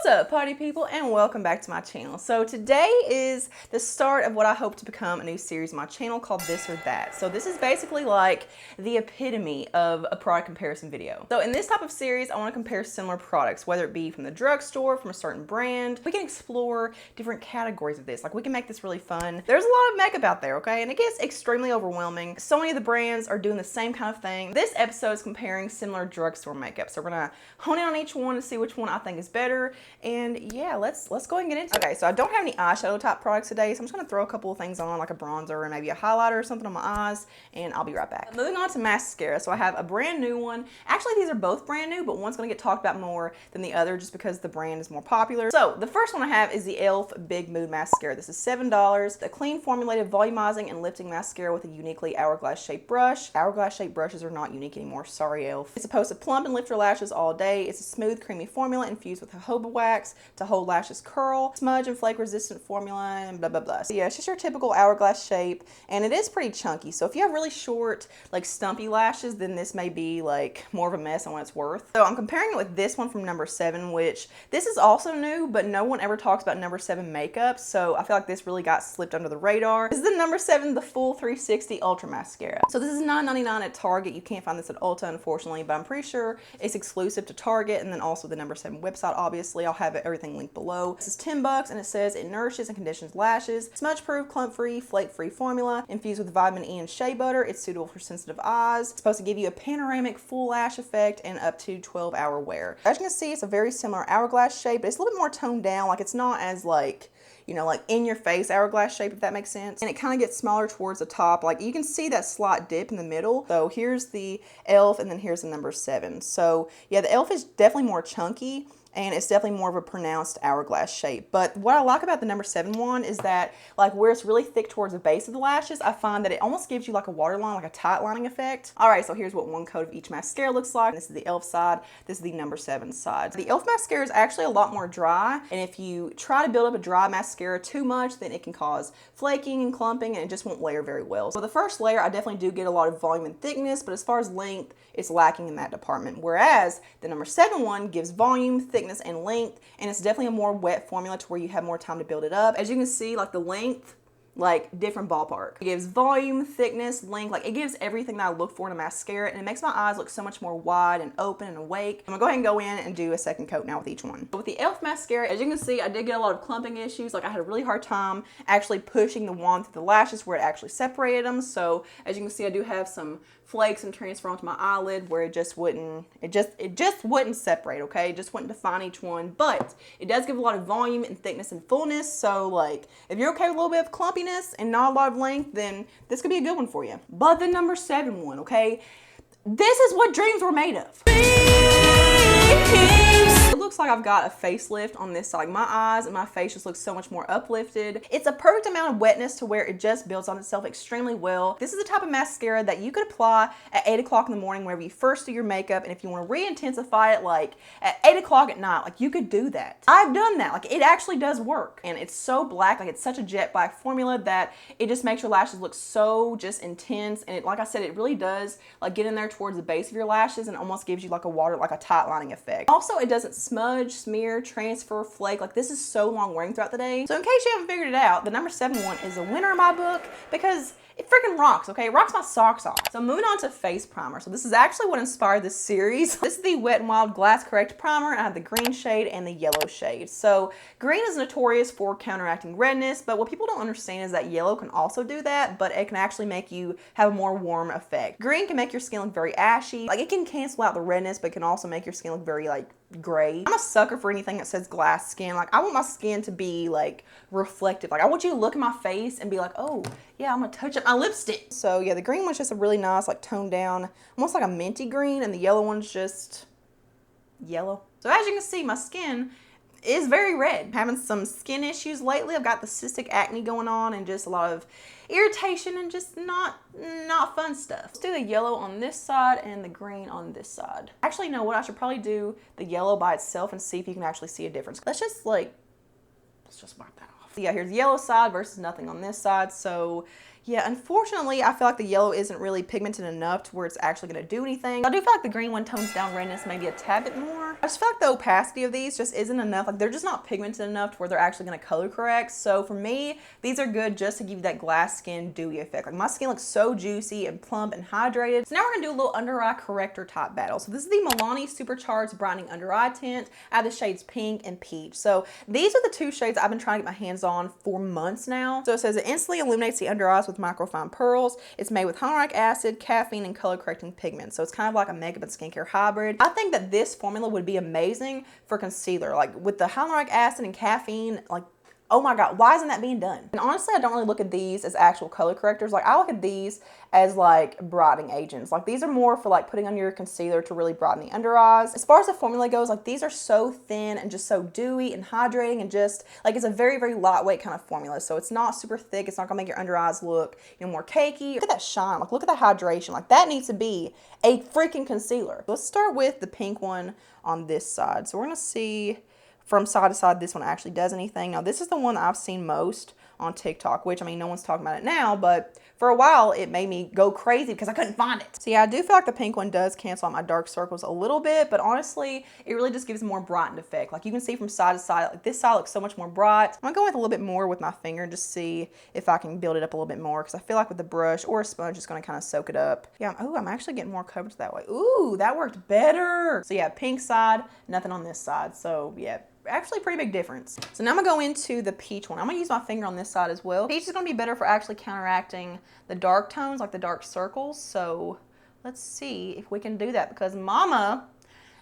What's up, party people, and welcome back to my channel. So today is the start of what I hope to become a new series on my channel called This or That. So this is basically like the epitome of a product comparison video. So in this type of series, I want to compare similar products, whether it be from the drugstore, from a certain brand. We can explore different categories of this. Like, we can make this really fun. There's a lot of makeup out there, okay? And it gets extremely overwhelming. So many of the brands are doing the same kind of thing. This episode is comparing similar drugstore makeup. So we're gonna hone in on each one to see which one I think is better. And yeah, let's go ahead and get into it. Okay, so I don't have any eyeshadow type products today, so I'm just gonna throw a couple of things on, like a bronzer and maybe a highlighter or something on my eyes, and I'll be right back. Moving on to mascara. So I have a brand new one. Actually, these are both brand new, but one's gonna get talked about more than the other just because the brand is more popular. So the first one I have is the e.l.f. Big Mood Mascara. This is $7. A clean formulated volumizing and lifting mascara with a uniquely hourglass shaped brush. Hourglass shaped brushes are not unique anymore, sorry e.l.f. It's supposed to plump and lift your lashes all day. It's a smooth, creamy formula infused with jojoba wax to hold lashes curl, smudge and flake resistant formula, and blah blah blah. So yeah, it's just your typical hourglass shape, and it is pretty chunky. So if you have really short, like stumpy lashes, then this may be like more of a mess than what it's worth. So I'm comparing it with this one from number 7, which this is also new, but no one ever talks about number 7 makeup. So I feel like this really got slipped under the radar. This is the number 7, the Full 360 Ultra Mascara. So this is $9.99 at Target. You can't find this at Ulta, unfortunately, but I'm pretty sure it's exclusive to Target, and then also the number 7 website, obviously. I'll have everything linked below. This is $10, and it says it nourishes and conditions lashes, smudge proof, clump free, flake free formula, infused with vitamin E and shea butter. It's suitable for sensitive eyes. It's supposed to give you a panoramic full lash effect and up to 12-hour wear. As you can see, it's a very similar hourglass shape, but it's a little bit more toned down. Like, it's not as like, you know, like in your face hourglass shape, if that makes sense. And it kind of gets smaller towards the top. Like, you can see that slight dip in the middle. So here's the e.l.f. and then here's the number 7. So yeah, the e.l.f. is definitely more chunky, and it's definitely more of a pronounced hourglass shape. But what I like about the number 7 one is that, like, where it's really thick towards the base of the lashes, I find that it almost gives you like a waterline, like a tight lining effect. All right, so here's what one coat of each mascara looks like. This is the e.l.f. side, this is the number 7 side. The e.l.f. mascara is actually a lot more dry, and if you try to build up a dry mascara too much, then it can cause flaking and clumping, and it just won't layer very well. So the first layer, I definitely do get a lot of volume and thickness, but as far as length, it's lacking in that department. Whereas the number 7 one gives volume, thickness, and length, and it's definitely a more wet formula to where you have more time to build it up. As you can see, like, the length, like, different ballpark. It gives volume, thickness, length, like, it gives everything that I look for in a mascara, and it makes my eyes look so much more wide and open and awake. I'm gonna go ahead and go in and do a second coat now with each one. With the e.l.f. mascara, as you can see, I did get a lot of clumping issues. Like, I had a really hard time actually pushing the wand through the lashes where it actually separated them. So as you can see, I do have some flakes and transfer onto my eyelid where it just wouldn't separate, okay? It just wouldn't define each one, but it does give a lot of volume and thickness and fullness. So, like, if you're okay with a little bit of clumpiness and not a lot of length, then this could be a good one for you. But the number 7 one, okay? This is what dreams were made of. It looks like I've got a facelift on this side. Like, my eyes and my face just look so much more uplifted. It's a perfect amount of wetness to where it just builds on itself extremely well. This is the type of mascara that you could apply at 8 o'clock in the morning whenever you first do your makeup, and if you want to re-intensify it, like at 8 o'clock at night, like, you could do that. I've done that. Like, it actually does work, and it's so black. Like, it's such a jet black formula that it just makes your lashes look so just intense, and it, like I said, it really does, like, get in there towards the base of your lashes and almost gives you like a water, like a tight lining effect. Also, it doesn't smudge, smear, transfer, flake. Like, this is so long wearing throughout the day. So in case you haven't figured it out, the number 7 one is a winner in my book because it freaking rocks, okay? It rocks my socks off. So moving on to face primer. So this is actually what inspired this series. This is the Wet n Wild Glass Correct Primer. I have the green shade and the yellow shade. So green is notorious for counteracting redness, but what people don't understand is that yellow can also do that, but it can actually make you have a more warm effect. Green can make your skin look very ashy. Like, it can cancel out the redness, but it can also make your skin look very, like, gray. I'm a sucker for anything that says glass skin. Like, I want my skin to be, like, reflective. Like, I want you to look at my face and be like, oh yeah, I'm gonna touch up my lipstick. So yeah, the green one's just a really nice, like, toned down, almost like a minty green, and the yellow one's just yellow. So as you can see, my skin is very red. I'm having some skin issues lately. I've got the cystic acne going on and just a lot of irritation and just not fun stuff. Let's do the yellow on this side and the green on this side. Actually, you know what? I should probably do the yellow by itself and see if you can actually see a difference. Let's just wipe that off. Yeah, here's the yellow side versus nothing on this side. So yeah, unfortunately, I feel like the yellow isn't really pigmented enough to where it's actually gonna do anything. I do feel like the green one tones down redness maybe a tad bit more. I just feel like the opacity of these just isn't enough. Like they're just not pigmented enough to where they're actually gonna color correct. So for me, these are good just to give you that glass skin dewy effect. Like my skin looks so juicy and plump and hydrated. So now we're gonna do a little under eye corrector top battle. So this is the Milani Supercharged Brightening Under Eye Tint. I have the shades pink and peach. So these are the two shades I've been trying to get my hands on for months now. So it says it instantly illuminates the under eyes with microfine pearls. It's made with hyaluronic acid, caffeine, and color correcting pigments. So it's kind of like a makeup and skincare hybrid. I think that this formula would be amazing for concealer. Like with the hyaluronic acid and caffeine, like, oh my God, why isn't that being done? And honestly, I don't really look at these as actual color correctors. Like I look at these as like brightening agents. Like these are more for like putting on your concealer to really brighten the under eyes. As far as the formula goes, like these are so thin and just so dewy and hydrating and just like it's a very, very lightweight kind of formula. So it's not super thick. It's not gonna make your under eyes look, you know, more cakey. Look at that shine. Like look at that hydration. Like that needs to be a freaking concealer. Let's start with the pink one on this side. So we're gonna see from side to side, this one actually does anything. Now, this is the one that I've seen most on TikTok, which, I mean, no one's talking about it now, but for a while, it made me go crazy because I couldn't find it. So yeah, I do feel like the pink one does cancel out my dark circles a little bit, but honestly, it really just gives a more brightened effect. Like you can see from side to side, like this side looks so much more bright. I'm gonna go with a little bit more with my finger and just see if I can build it up a little bit more because I feel like with the brush or a sponge, it's gonna kind of soak it up. Yeah, oh, I'm actually getting more coverage that way. Ooh, that worked better. So yeah, pink side, nothing on this side. So yeah, actually pretty big difference. So now I'm gonna go into the peach one. I'm gonna use my finger on this side as well. Peach is gonna be better for actually counteracting the dark tones, like the dark circles. So let's see if we can do that because mama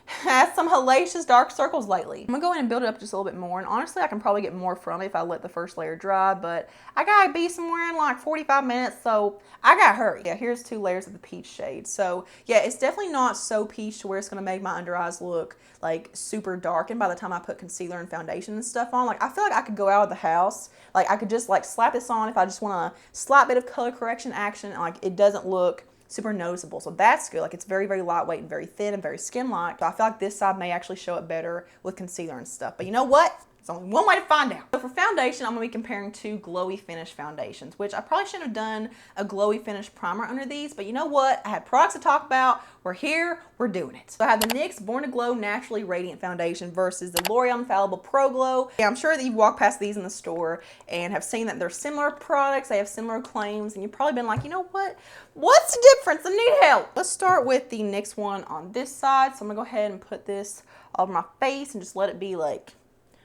has some hellacious dark circles lately. I'm gonna go in and build it up just a little bit more. And honestly, I can probably get more from it if I let the first layer dry, but I gotta be somewhere in like 45 minutes, so I gotta hurry. Yeah, here's 2 layers of the peach shade. So yeah, it's definitely not so peach to where it's gonna make my under eyes look like super dark. And by the time I put concealer and foundation and stuff on, like I feel like I could go out of the house, like I could just like slap this on if I just want a slight bit of color correction action, and like it doesn't look super noticeable. So that's good. Like it's very, very lightweight and very thin and very skin-like. So I feel like this side may actually show it better with concealer and stuff. But you know what? There's only one way to find out. So for foundation, I'm gonna be comparing 2 glowy finish foundations, which I probably shouldn't have done a glowy finish primer under these, but you know what? I had products to talk about. We're here, we're doing it. So I have the NYX Born to Glow Naturally Radiant Foundation versus the L'Oreal Infallible Pro Glow. Yeah, I'm sure that you've walked past these in the store and have seen that they're similar products, they have similar claims, and you've probably been like, you know what? What's the difference? I need help. Let's start with the NYX one on this side. So I'm gonna go ahead and put this all over my face and just let it be like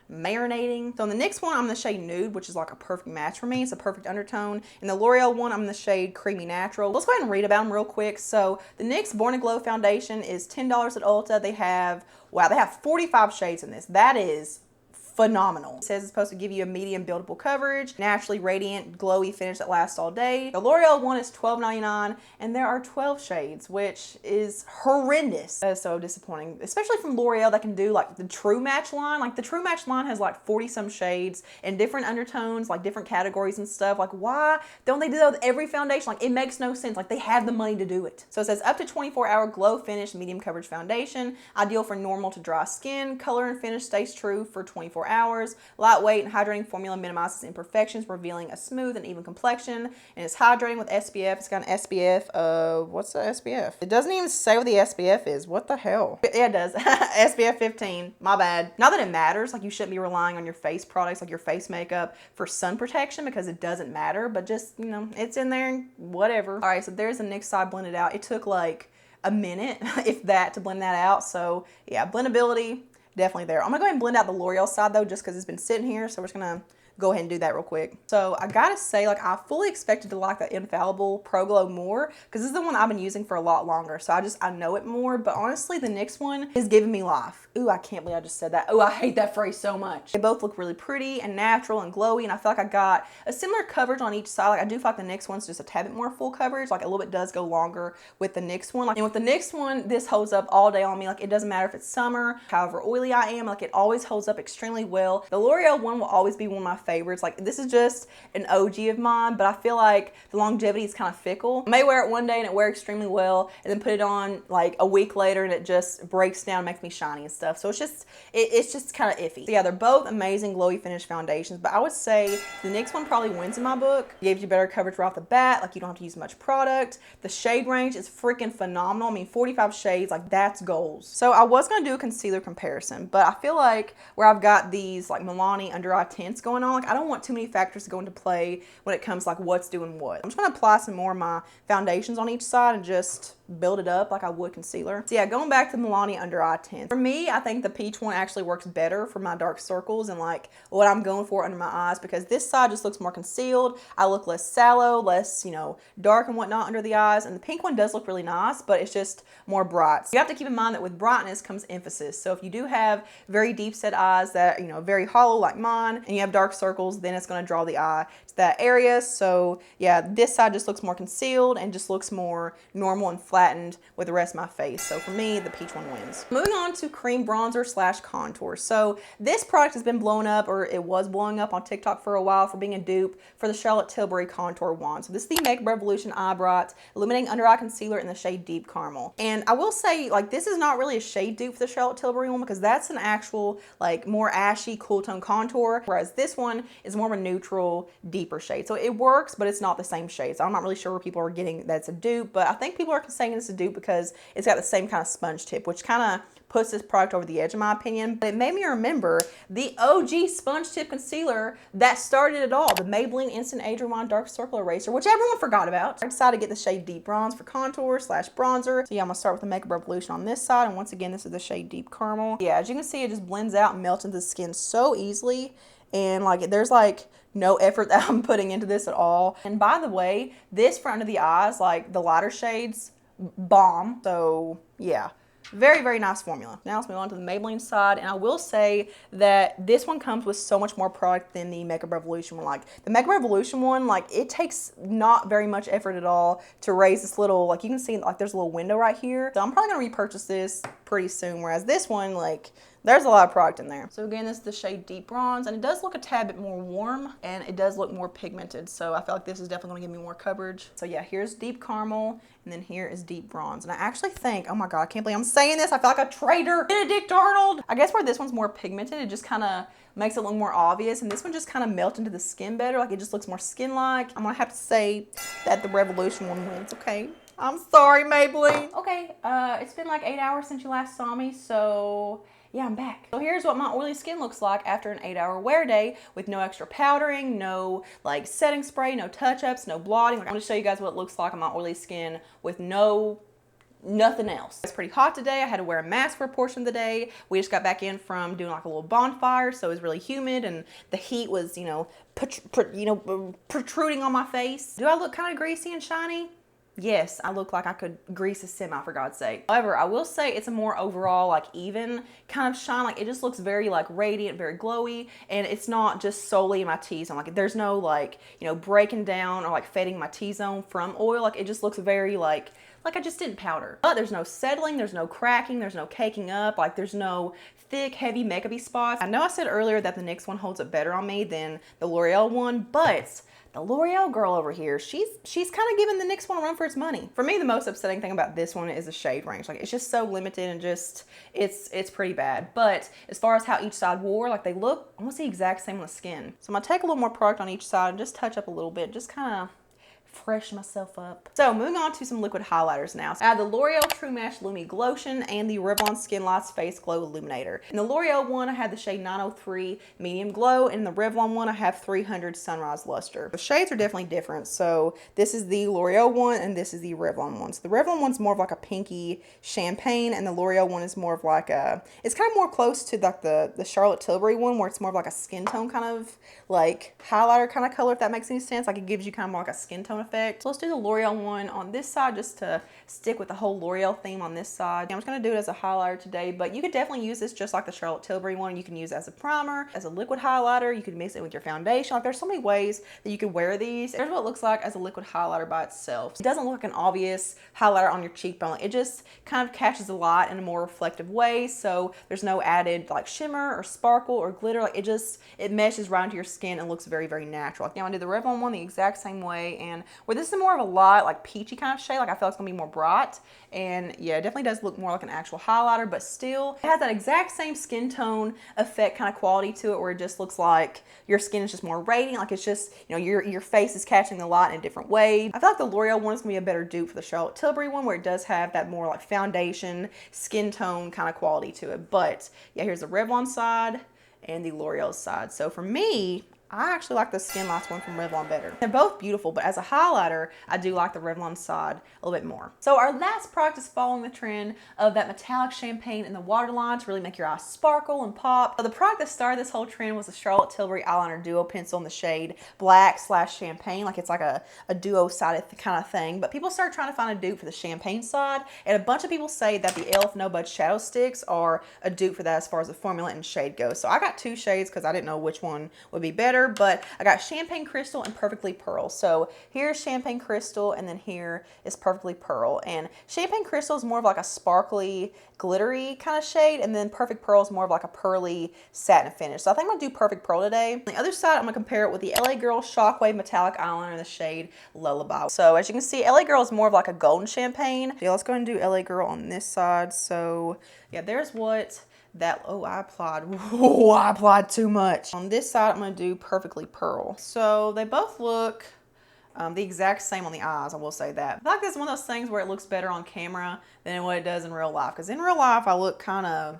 marinating. So on the NYX one, I'm in the shade Nude, which is like a perfect match for me. It's a perfect undertone. In the L'Oreal one, I'm in the shade Creamy Natural. Let's go ahead and read about them real quick. So the NYX Born to Glow foundation is $10 at Ulta. They have, wow, they have 45 shades in this. That is phenomenal. It says it's supposed to give you a medium buildable coverage, naturally radiant, glowy finish that lasts all day. The L'Oreal one is $12.99 and there are 12 shades, which is horrendous. That is so disappointing, especially from L'Oreal that can do like the True Match line. Like the True Match line has like 40 some shades and different undertones, like different categories and stuff. Like why don't they do that with every foundation? Like it makes no sense. Like they have the money to do it. So it says up to 24-hour glow finish, medium coverage foundation, ideal for normal to dry skin. Color and finish stays true for 24 hours. Lightweight and hydrating formula minimizes imperfections, revealing a smooth and even complexion. And it's hydrating with SPF. It's got an SPF of, what's the SPF? It doesn't even say what the SPF is. What the hell? Yeah, it does. SPF 15. My bad. Not that it matters. Like you shouldn't be relying on your face products, like your face makeup, for sun protection because it doesn't matter. But just, you know, it's in there. Whatever. All right, so there's the NYX side blended out. It took like a minute, if that, to blend that out. So yeah, blendability, definitely there. I'm gonna go ahead and blend out the L'Oreal side though, just because it's been sitting here. So we're just gonna go ahead and do that real quick. So I gotta say, like I fully expected to like the Infallible Pro Glow more because this is the one I've been using for a lot longer. So I know it more, but honestly the NYX one is giving me life. Ooh, I can't believe I just said that. Ooh, I hate that phrase so much. They both look really pretty and natural and glowy, and I feel like I got a similar coverage on each side. Like I do feel like the NYX one's just a tad bit more full coverage. Like a little bit does go longer with the NYX one. Like, and with the NYX one, this holds up all day on me. Like it doesn't matter if it's summer, however oily I am, like it always holds up extremely well. The L'Oreal one will always be one of my favorites. Like, this is just an OG of mine, but I feel like the longevity is kind of fickle. I may wear it one day and it wears extremely well, and then put it on like a week later and it just breaks down, makes me shiny and stuff. So it's just kind of iffy. So yeah, they're both amazing glowy finish foundations, but I would say the NYX one probably wins in my book. It gives you better coverage right off the bat. Like, you don't have to use much product. The shade range is freaking phenomenal. I mean, 45 shades, like, that's goals. So I was gonna do a concealer comparison, but I feel like where I've got these like Milani under eye tints going on, like, I don't want too many factors to go into play when it comes to like what's doing what. I'm just gonna apply some more of my foundations on each side and just build it up like I would concealer. So yeah, going back to Milani under eye tint. For me, I think the peach one actually works better for my dark circles and like what I'm going for under my eyes, because this side just looks more concealed. I look less sallow, less, you know, dark and whatnot under the eyes. And the pink one does look really nice, but it's just more bright. So you have to keep in mind that with brightness comes emphasis. So if you do have very deep set eyes that, you know, very hollow like mine, and you have dark circles, then it's going to draw the eye to that area. So yeah, this side just looks more concealed and just looks more normal and flattened with the rest of my face. So for me, the peach one wins. Moving on to cream bronzer slash contour. So this product has been blowing up, or it was blowing up on TikTok for a while for being a dupe for the Charlotte Tilbury contour wand. So this is the Makeup Revolution Eye Bright Illuminating Under Eye Concealer in the shade Deep Caramel. And I will say, like, this is not really a shade dupe for the Charlotte Tilbury one, because that's an actual like more ashy cool tone contour, whereas this one is more of a neutral deeper shade. So it works, but it's not the same shade. So I'm not really sure where people are getting that it's a dupe, but I think people are saying it's a dupe because it's got the same kind of sponge tip, which kind of puts this product over the edge in my opinion. But it made me remember the OG sponge tip concealer that started it all, the Maybelline Instant Age Rewind Dark Circle Eraser, which everyone forgot about. I decided to get the shade Deep Bronze for contour slash bronzer. So yeah, I'm gonna start with the Makeup Revolution on this side, and once again, this is the shade Deep Caramel. Yeah, as you can see, it just blends out and melts into the skin so easily, and like there's like no effort that I'm putting into this at all. And by the way, this for under the eyes, like the lighter shades, bomb. So yeah, very, very nice formula. Now let's move on to the Maybelline side, and I will say that this one comes with so much more product than the Makeup Revolution one. Like the Makeup Revolution one, like it takes not very much effort at all to raise this little, like you can see like there's a little window right here. So I'm probably gonna repurchase this pretty soon, whereas this one, like, there's a lot of product in there. So again, this is the shade Deep Bronze, and it does look a tad bit more warm, and it does look more pigmented. So I feel like this is definitely gonna give me more coverage. So yeah, here's Deep Caramel, and then here is Deep Bronze. And I actually think, oh my God, I can't believe I'm saying this. I feel like a traitor. Benedict Arnold. I guess where this one's more pigmented, it just kind of makes it look more obvious, and this one just kind of melts into the skin better. Like it just looks more skin-like. I'm gonna have to say that the Revolution one wins, okay? I'm sorry, Maybelline. Okay, it's been like 8 hours since you last saw me, so yeah, I'm back. So here's what my oily skin looks like after an 8-hour wear day with no extra powdering, no like setting spray, no touch-ups, no blotting. Like, I'm gonna show you guys what it looks like on my oily skin with nothing else. It's pretty hot today. I had to wear a mask for a portion of the day. We just got back in from doing like a little bonfire, so it was really humid and the heat was, you know, protruding on my face. Do I look kind of greasy and shiny? Yes, I look like I could grease a semi, for God's sake. However, I will say it's a more overall, like, even kind of shine. Like, it just looks very, like, radiant, very glowy, and it's not just solely in my T-zone. Like, there's no, like, you know, breaking down or, like, fading my T-zone from oil. Like, it just looks very, like I just didn't powder. But there's no settling, there's no cracking, there's no caking up, like, there's no thick, heavy makeup-y spots. I know I said earlier that the NYX one holds up better on me than the L'Oreal one, but the L'Oreal girl over here, she's kind of giving the NYX one a run for its money. For me, the most upsetting thing about this one is the shade range. Like, it's just so limited and just, it's pretty bad. But as far as how each side wore, like, they look almost the exact same on the skin. So I'm gonna take a little more product on each side and just touch up a little bit, just kind of fresh myself up. So moving on to some liquid highlighters now. So I have the L'Oreal True Match Lumi Glotion and the Revlon Skin Lights Face Glow Illuminator. In the L'Oreal one, I had the shade 903 Medium Glow, and in the Revlon one, I have 300 Sunrise Luster. The shades are definitely different. So this is the L'Oreal one, and this is the Revlon one. So the Revlon one's more of like a pinky champagne, and the L'Oreal one is more of like a, it's kind of more close to like the Charlotte Tilbury one, where it's more of like a skin tone kind of like highlighter kind of color, if that makes any sense. Like, it gives you kind of more like a skin tone effect. So let's do the L'Oreal one on this side just to stick with the whole L'Oreal theme on this side. I'm just gonna do it as a highlighter today, but you could definitely use this just like the Charlotte Tilbury one. You can use it as a primer, as a liquid highlighter. You could mix it with your foundation. Like there's so many ways that you could wear these. Here's what it looks like as a liquid highlighter by itself. It doesn't look like an obvious highlighter on your cheekbone. It just kind of catches the light in a more reflective way. So there's no added like shimmer or sparkle or glitter. Like it meshes right into your skin and looks very, very natural. Now I did the Revlon one the exact same way, and where this is more of a light, like peachy kind of shade, like I feel like it's gonna be more bright. And yeah, it definitely does look more like an actual highlighter, but still it has that exact same skin tone effect kind of quality to it, where it just looks like your skin is just more radiant. Like it's just, you know, your face is catching the light in a different way. I feel like the L'Oreal one is gonna be a better dupe for the Charlotte Tilbury one, where it does have that more like foundation skin tone kind of quality to it. But yeah, here's the Revlon side and the L'Oreal side. So for me, I actually like the Skin Lights one from Revlon better. They're both beautiful, but as a highlighter, I do like the Revlon side a little bit more. So our last product is following the trend of that metallic champagne in the waterline to really make your eyes sparkle and pop. So the product that started this whole trend was the Charlotte Tilbury Eyeliner Duo Pencil in the shade Black/Champagne. Like it's like a duo-sided kind of thing. But people started trying to find a dupe for the champagne side, and a bunch of people say that the e.l.f. No Budge Shadow Sticks are a dupe for that as far as the formula and shade goes. So I got two shades because I didn't know which one would be better. But I got Champagne Crystal and Perfectly Pearl. So here's Champagne Crystal, and then here is Perfectly Pearl. And Champagne Crystal is more of like a sparkly, glittery kind of shade, and then Perfect Pearl is more of like a pearly satin finish. So I think I'm gonna do Perfect Pearl today. On the other side, I'm gonna compare it with the LA Girl Shockwave Metallic Eyeliner in the shade Lullaby. So as you can see, LA Girl is more of like a golden champagne. Yeah, let's go ahead and do LA Girl on this side. So yeah, there's what that, I applied too much. On this side, I'm gonna do Perfectly Pearl. So they both look the exact same on the eyes, I will say that. I feel like this is one of those things where it looks better on camera than what it does in real life. Because in real life, I look kind of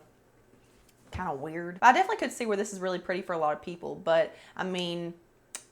weird. I definitely could see where this is really pretty for a lot of people, but I mean,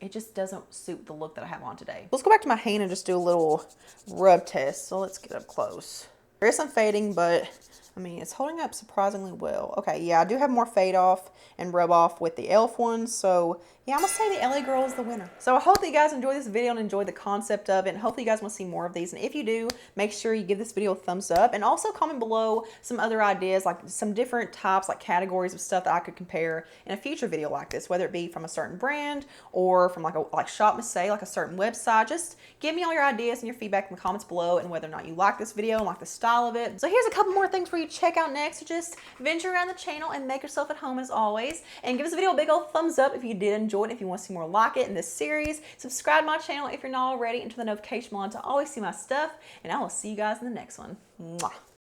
it just doesn't suit the look that I have on today. Let's go back to my hand and just do a little rub test. So let's get up close. There is some fading, but I mean, it's holding up surprisingly well. Okay, yeah, I do have more fade off and rub off with the e.l.f. one. So yeah, I'm gonna say the LA Girl is the winner. So I hope that you guys enjoyed this video and enjoyed the concept of it. And hopefully you guys want to see more of these. And if you do, make sure you give this video a thumbs up. And also comment below some other ideas, like some different types, like categories of stuff that I could compare in a future video like this, whether it be from a certain brand or from like Shop Mascara, like a certain website. Just give me all your ideas and your feedback in the comments below, and whether or not you like this video and like the style of it. So here's a couple more things for you to check out next. So just venture around the channel and make yourself at home as always. And give this video a big old thumbs up if you did enjoy it. If you want to see more like it in this series, subscribe to my channel if you're not already, and turn the notification bell on to always see my stuff. And I will see you guys in the next one. Mwah.